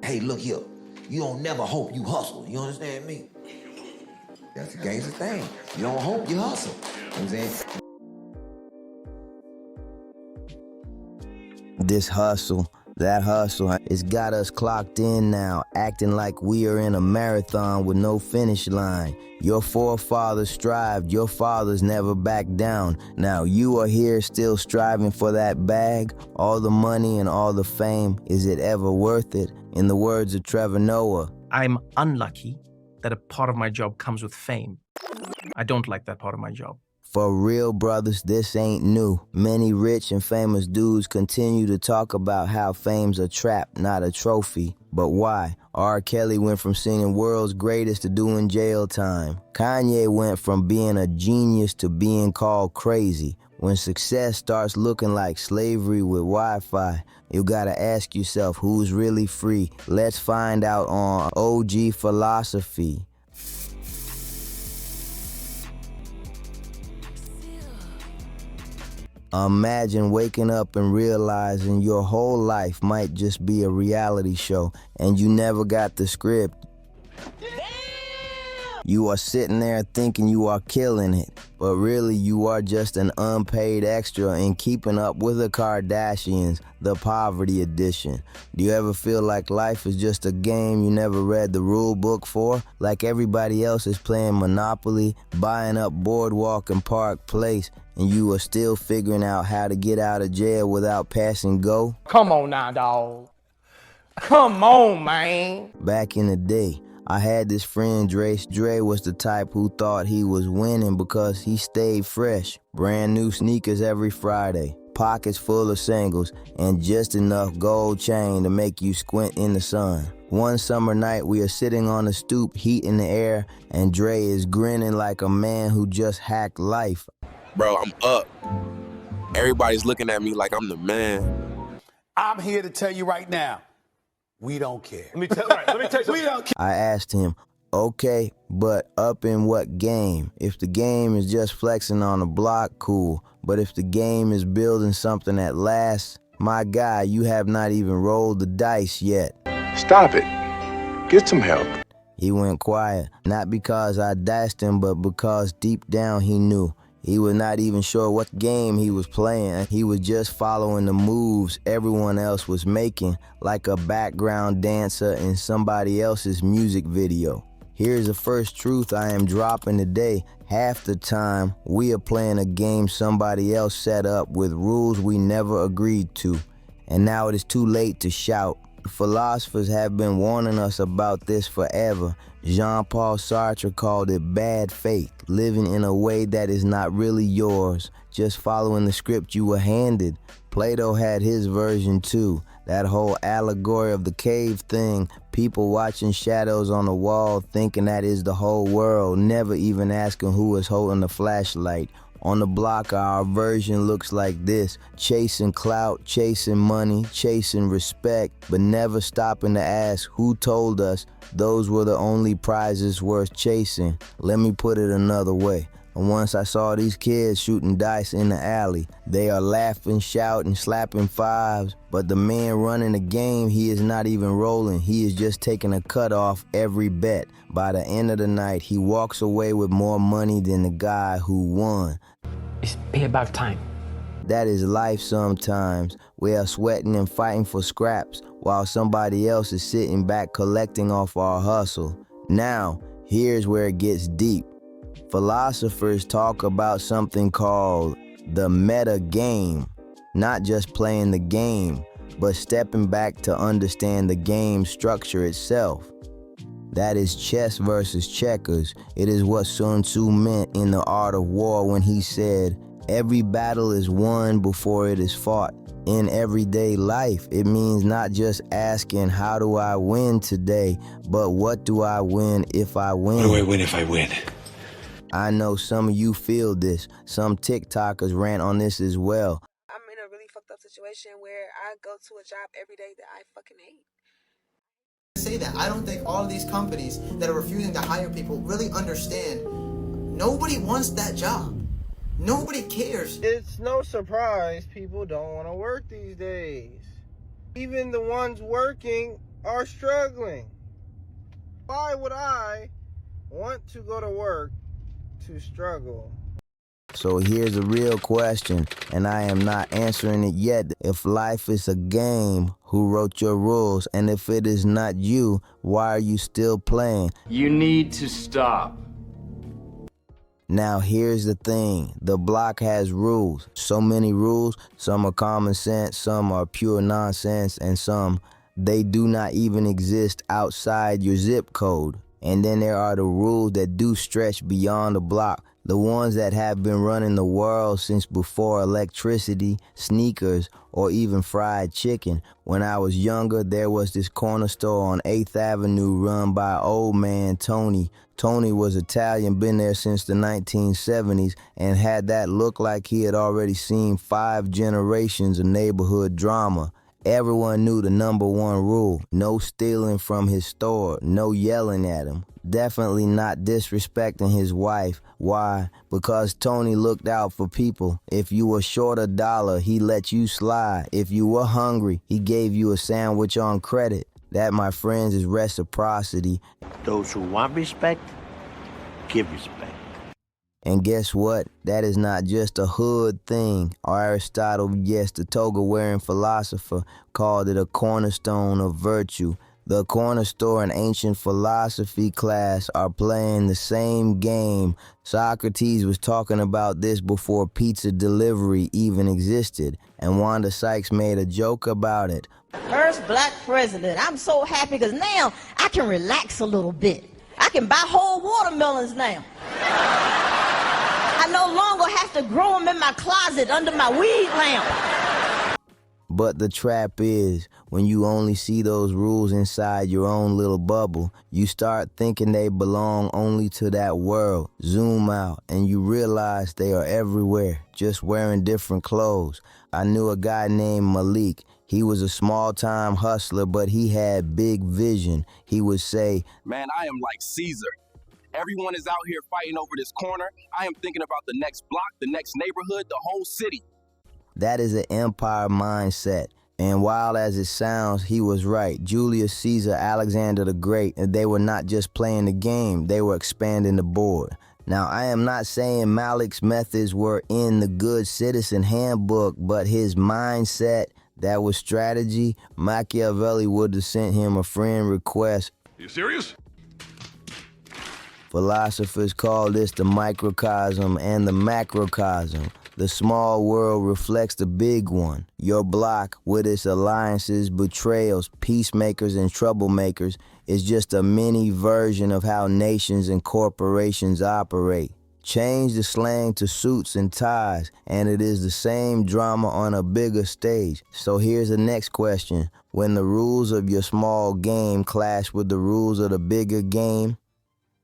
hey, look here, you don't never hope, you hustle. You understand me? That's the gangster thing. You don't hope, you hustle. You know what I'm saying? This hustle, that hustle, it's got us clocked in now, acting like we are in a marathon with no finish line. Your forefathers strived, your fathers never backed down. Now you are here still striving for that bag, all the money and all the fame. Is it ever worth it? In the words of Trevor Noah, I'm unlucky that a part of my job comes with fame. I don't like that part of my job. for real, brothers, this ain't new. Many rich and famous dudes continue to talk about how fame's a trap, not a trophy. But why? R. Kelly went from singing world's greatest to doing jail time. Kanye went from being a genius to being called crazy. When success starts looking like slavery with Wi-Fi, you gotta ask yourself who's really free. Let's find out on OG Philosophy. Imagine waking up and realizing your whole life might just be a reality show and you never got the script. You are sitting there thinking you are killing it, but really you are just an unpaid extra in Keeping Up with the Kardashians, the poverty edition. Do you ever feel like life is just a game you never read the rule book for? Like everybody else is playing Monopoly, buying up Boardwalk and Park Place, and you are still figuring out how to get out of jail without passing go? Come on now, dawg. Come on, man. Back in the day, I had this friend, Dre. Dre was the type who thought he was winning because he stayed fresh. Brand new sneakers every Friday, pockets full of singles, and just enough gold chain to make you squint in the sun. One summer night, we are sitting on the stoop, heat in the air, and Dre is grinning like a man who just hacked life. Bro, I'm up. Everybody's looking at me like I'm the man. I'm here to tell you right now, we don't care. Let me tell you something. We don't care. I asked him, okay, but up in what game? If the game is just flexing on the block, cool. But if the game is building something that lasts, my guy, you have not even rolled the dice yet. Stop it. Get some help. He went quiet, not because I dashed him, but because deep down he knew. He was not even sure what game he was playing. He was just following the moves everyone else was making, like a background dancer in somebody else's music video. Here's the first truth I am dropping today. Half the time, we are playing a game somebody else set up with rules we never agreed to. And now it is too late to shout. Philosophers have been warning us about this forever. Jean-Paul Sartre called it bad faith, living in a way that is not really yours, just following the script you were handed. Plato had his version too, that whole allegory of the cave thing, people watching shadows on the wall thinking that is the whole world, never even asking who is holding the flashlight. On the block, our version looks like this: chasing clout, chasing money, chasing respect, but never stopping to ask who told us those were the only prizes worth chasing. Let me put it another way. Once I saw these kids shooting dice in the alley. They are laughing, shouting, slapping fives, but the man running the game, he is not even rolling. He is just taking a cut off every bet. By the end of the night, he walks away with more money than the guy who won. It's payback time. That is life sometimes. We are sweating and fighting for scraps while somebody else is sitting back collecting off our hustle. Now, here's where it gets deep. Philosophers talk about something called the meta game. Not just playing the game, but stepping back to understand the game structure itself. That is chess versus checkers. It is what Sun Tzu meant in The Art of War when he said, every battle is won before it is fought. In everyday life, it means not just asking, how do I win today, but what do I win if I win? What do I win if I win? I know some of you feel this. Some TikTokers rant on this as well. I'm in a really fucked up situation where I go to a job every day that I fucking hate. Say that. I don't think all of these companies that are refusing to hire people really understand. Nobody wants that job. Nobody cares. It's no surprise people don't want to work these days. Even the ones working are struggling. Why would I want to go to work to struggle? So here's a real question, and I am not answering it yet. If life is a game, who wrote your rules? And if it is not you, why are you still playing? You need to stop. Now here's the thing, the block has rules. So many rules, some are common sense, some are pure nonsense, and some, they do not even exist outside your zip code. And then there are the rules that do stretch beyond the block. The ones that have been running the world since before electricity, sneakers, or even fried chicken. When I was younger, there was this corner store on 8th Avenue run by old man Tony. Tony was Italian, been there since the 1970s, and had that look like he had already seen 5 generations of neighborhood drama. Everyone knew the number one rule: no stealing from his store, no yelling at him. Definitely not disrespecting his wife. Why? Because Tony looked out for people. If you were short $1, he let you slide. If you were hungry, he gave you a sandwich on credit. That, my friends, is reciprocity. Those who want respect, give respect. And guess what? That is not just a hood thing. Aristotle, yes, the toga-wearing philosopher, called it a cornerstone of virtue. The corner store and ancient philosophy class are playing the same game. Socrates was talking about this before pizza delivery even existed, and Wanda Sykes made a joke about it. First black president. I'm so happy because now I can relax a little bit. I can buy whole watermelons now. I no longer have to grow them in my closet under my weed lamp. But the trap is, when you only see those rules inside your own little bubble, you start thinking they belong only to that world. Zoom out, and you realize they are everywhere, just wearing different clothes. I knew a guy named Malik. He was a small-time hustler, but he had big vision. He would say, Man, I am like Caesar. Everyone is out here fighting over this corner. I am thinking about the next block, the next neighborhood, the whole city. That is an empire mindset. And wild as it sounds, he was right. Julius Caesar, Alexander the Great, and they were not just playing the game, they were expanding the board. Now, I am not saying Malik's methods were in the Good Citizen Handbook, but his mindset, that was strategy. Machiavelli would have sent him a friend request. Are you serious? Philosophers call this the microcosm and the macrocosm. The small world reflects the big one. Your block, with its alliances, betrayals, peacemakers, and troublemakers, is just a mini version of how nations and corporations operate. Change the slang to suits and ties, and it is the same drama on a bigger stage. So here's the next question. When the rules of your small game clash with the rules of the bigger game,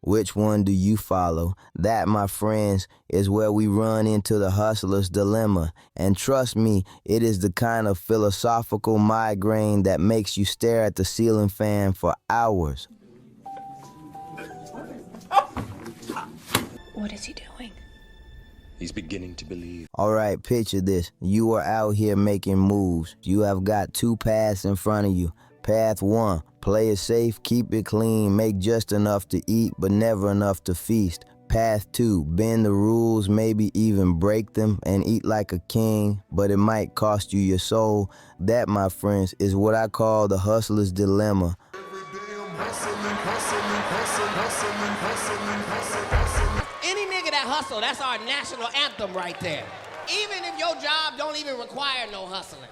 which one do you follow? That, my friends, is where we run into the hustler's dilemma. And trust me, it is the kind of philosophical migraine that makes you stare at the ceiling fan for hours. What is he doing? He's beginning to believe. All right, picture this. You are out here making moves. You have got 2 paths in front of you. Path 1, play it safe, keep it clean, make just enough to eat, but never enough to feast. Path 2, bend the rules, maybe even break them, and eat like a king, but it might cost you your soul. That, my friends, is what I call the hustler's dilemma. Any nigga that hustle, that's our national anthem right there. Even if your job don't even require no hustling.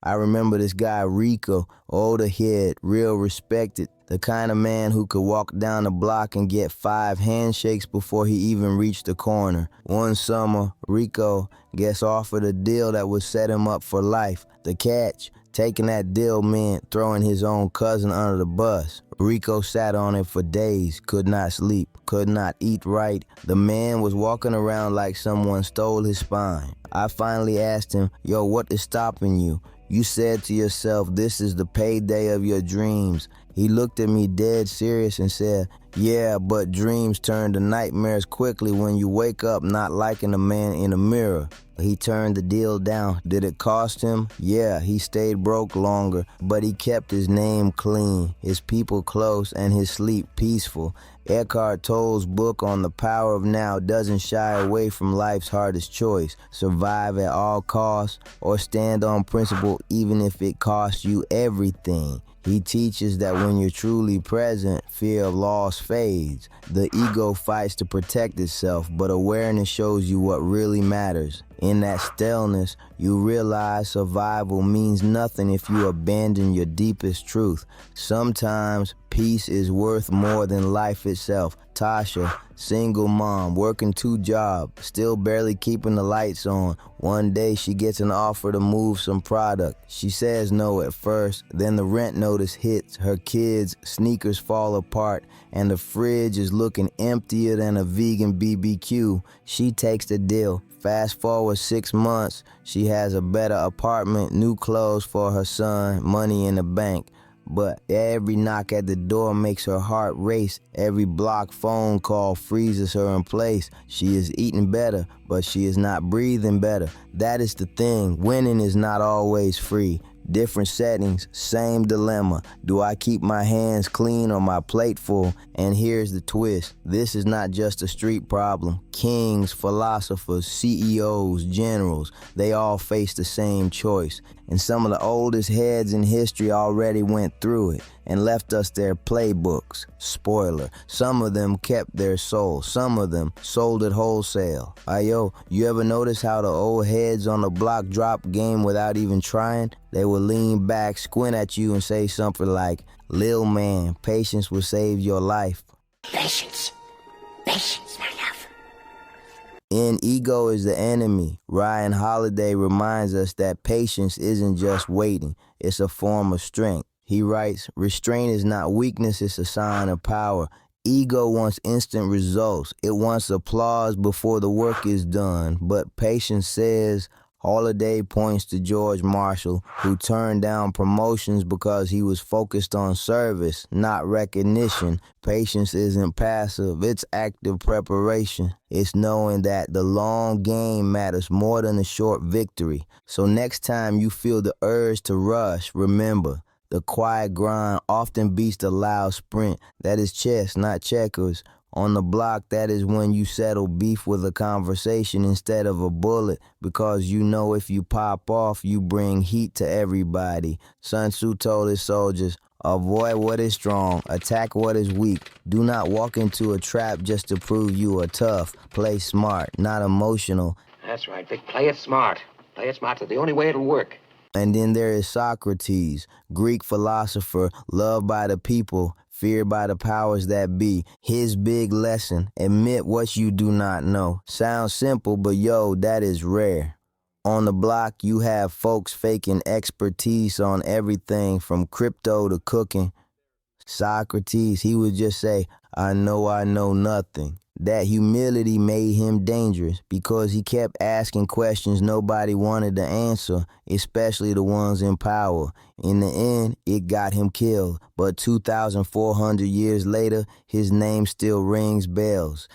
I remember this guy, Rico, older head, real respected, the kind of man who could walk down the block and get 5 handshakes before he even reached the corner. One summer, Rico gets offered a deal that would set him up for life. The catch, taking that deal meant throwing his own cousin under the bus. Rico sat on it for days, could not sleep, could not eat right. The man was walking around like someone stole his spine. I finally asked him, yo, what is stopping you? You said to yourself, this is the payday of your dreams. He looked at me dead serious and said, yeah, but dreams turn to nightmares quickly when you wake up not liking the man in the mirror. He turned the deal down. Did it cost him? Yeah, he stayed broke longer, but he kept his name clean, his people close, and his sleep peaceful. Eckhart Tolle's book on the power of now doesn't shy away from life's hardest choice: survive at all costs or stand on principle even if it costs you everything. He teaches that when you're truly present, fear of loss fades. The ego fights to protect itself, but awareness shows you what really matters. In that stillness, you realize survival means nothing if you abandon your deepest truth. Sometimes peace is worth more than life itself. Tasha, single mom, working 2 jobs, still barely keeping the lights on. One day she gets an offer to move some product. She says no at first, then the rent notice hits. Her kids' sneakers fall apart, and the fridge is looking emptier than a vegan BBQ. She takes the deal. Fast forward 6 months, she has a better apartment, new clothes for her son, money in the bank. But every knock at the door makes her heart race. Every blocked phone call freezes her in place. She is eating better, but she is not breathing better. That is the thing. Winning is not always free. Different settings, same dilemma. Do I keep my hands clean or my plate full? And here's the twist. This is not just a street problem. Kings, philosophers, CEOs, generals, they all face the same choice. And some of the oldest heads in history already went through it and left us their playbooks. Spoiler, some of them kept their soul. Some of them sold it wholesale. Ayo, you ever notice how the old heads on the block drop game without even trying? They will lean back, squint at you and say something like, "Lil man, patience will save your life." Patience. Patience, my love. In Ego is the Enemy, Ryan Holiday reminds us that patience isn't just waiting, it's a form of strength. He writes, restraint is not weakness, it's a sign of power. Ego wants instant results. It wants applause before the work is done. But patience says, Holiday points to George Marshall, who turned down promotions because he was focused on service, not recognition. Patience isn't passive, it's active preparation. It's knowing that the long game matters more than the short victory. So next time you feel the urge to rush, remember, the quiet grind often beats the loud sprint. That is chess, not checkers. On the block, that is when you settle beef with a conversation instead of a bullet, because you know if you pop off, you bring heat to everybody. Sun Tzu told his soldiers, avoid what is strong, attack what is weak. Do not walk into a trap just to prove you are tough. Play smart, not emotional. That's right, Vic. Play it smart. Play it smart. It's the only way it'll work. And then there is Socrates, Greek philosopher, loved by the people, feared by the powers that be. His big lesson, admit what you do not know. Sounds simple, but yo, that is rare. On the block, you have folks faking expertise on everything from crypto to cooking. Socrates, he would just say, I know nothing. That humility made him dangerous because he kept asking questions nobody wanted to answer, especially the ones in power. In the end, it got him killed, but 2,400 years later, his name still rings bells.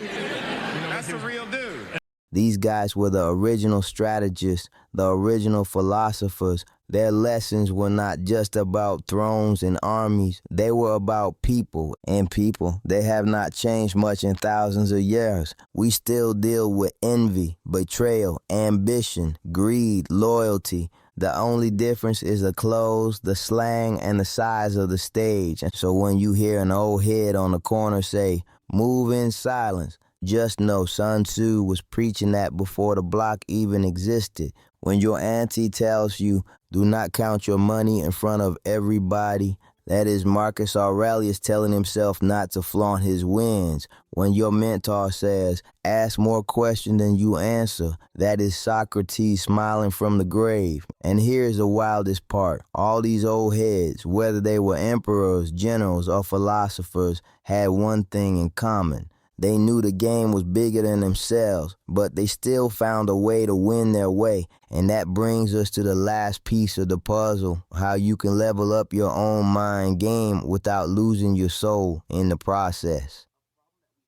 That's the real dude. These guys were the original strategists, the original philosophers. Their lessons were not just about thrones and armies. They were about people, and people, they have not changed much in thousands of years. We still deal with envy, betrayal, ambition, greed, loyalty. The only difference is the clothes, the slang, and the size of the stage. And so when you hear an old head on the corner say, move in silence, just know Sun Tzu was preaching that before the block even existed. When your auntie tells you, do not count your money in front of everybody, that is Marcus Aurelius telling himself not to flaunt his wins. When your mentor says, ask more questions than you answer, that is Socrates smiling from the grave. And here's the wildest part. All these old heads, whether they were emperors, generals, or philosophers, had one thing in common. They knew the game was bigger than themselves, but they still found a way to win their way. And that brings us to the last piece of the puzzle, how you can level up your own mind game without losing your soul in the process.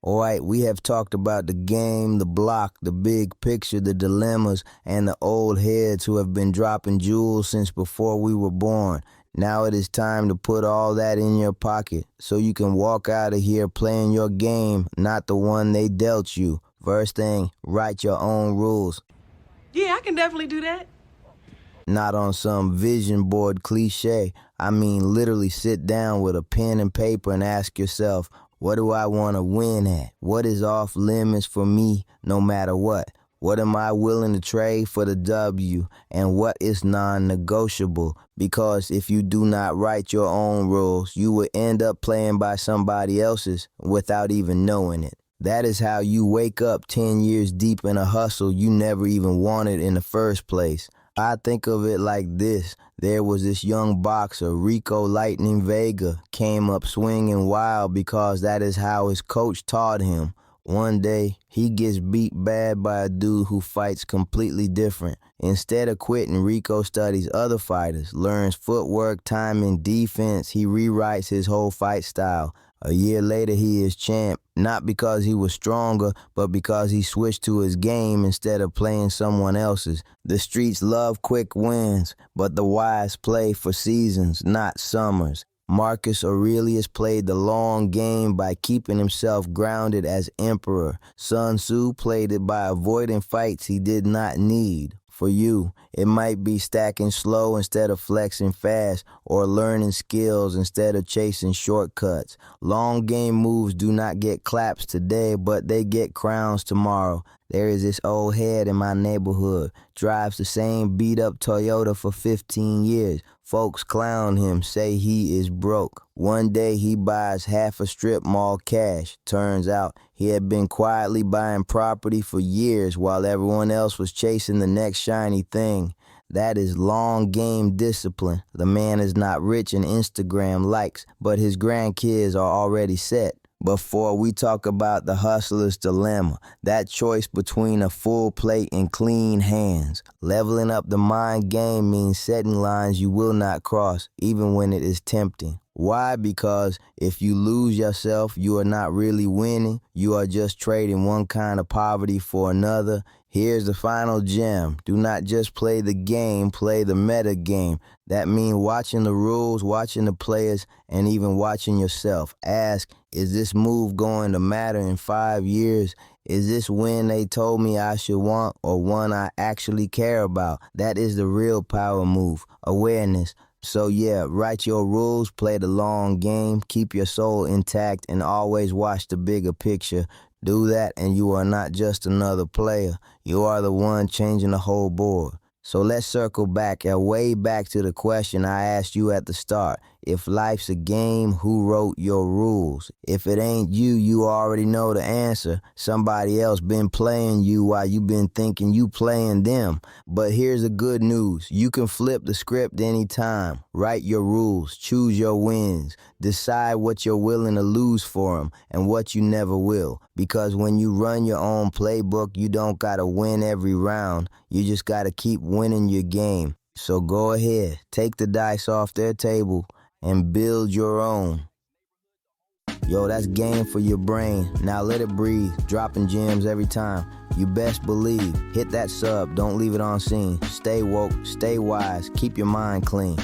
All right, we have talked about the game, the block, the big picture, the dilemmas, and the old heads who have been dropping jewels since before we were born. Now it is time to put all that in your pocket so you can walk out of here playing your game, not the one they dealt you. First thing, write your own rules. Yeah, I can definitely do that. Not on some vision board cliche. I mean, literally sit down with a pen and paper and ask yourself, what do I want to win at? What is off limits for me no matter what? What am I willing to trade for the W? And what is non-negotiable? Because if you do not write your own rules, you will end up playing by somebody else's without even knowing it. That is how you wake up 10 years deep in a hustle you never even wanted in the first place. I think of it like this. There was this young boxer, Rico Lightning Vega, came up swinging wild because that is how his coach taught him. One day, he gets beat bad by a dude who fights completely different. Instead of quitting, Rico studies other fighters, learns footwork, timing, defense. He rewrites his whole fight style. A year later, he is champ, not because he was stronger, but because he switched to his game instead of playing someone else's. The streets love quick wins, but the wise play for seasons, not summers. Marcus Aurelius played the long game by keeping himself grounded as emperor. Sun Tzu played it by avoiding fights he did not need. For you, it might be stacking slow instead of flexing fast, or learning skills instead of chasing shortcuts. Long game moves do not get claps today, but they get crowns tomorrow. There is this old head in my neighborhood, drives the same beat-up Toyota for 15 years. Folks clown him, say he is broke. One day he buys half a strip mall cash. Turns out he had been quietly buying property for years while everyone else was chasing the next shiny thing. That is long game discipline. The man is not rich in Instagram likes, but his grandkids are already set. Before we talk about the hustler's dilemma, that choice between a full plate and clean hands. Leveling up the mind game means setting lines you will not cross, even when it is tempting. Why? Because if you lose yourself, you are not really winning. You are just trading one kind of poverty for another. Here's the final gem. Do not just play the game, play the meta game. That means watching the rules, watching the players, and even watching yourself. Ask, is this move going to matter in 5 years? Is this win they told me I should want or one I actually care about? That is the real power move, awareness. So yeah, write your rules, play the long game, keep your soul intact, and always watch the bigger picture. Do that and you are not just another player. You are the one changing the whole board. So let's circle back, way back to the question I asked you at the start. If life's a game, who wrote your rules? If it ain't you, you already know the answer. Somebody else been playing you while you been thinking you playing them. But here's the good news. You can flip the script anytime. Write your rules. Choose your wins. Decide what you're willing to lose for them and what you never will. Because when you run your own playbook, you don't gotta win every round. You just gotta keep winning your game. So go ahead, take the dice off their table and build your own. Yo, that's game for your brain. Now let it breathe, dropping gems every time. You best believe. Hit that sub, don't leave it on scene. Stay woke, stay wise, keep your mind clean.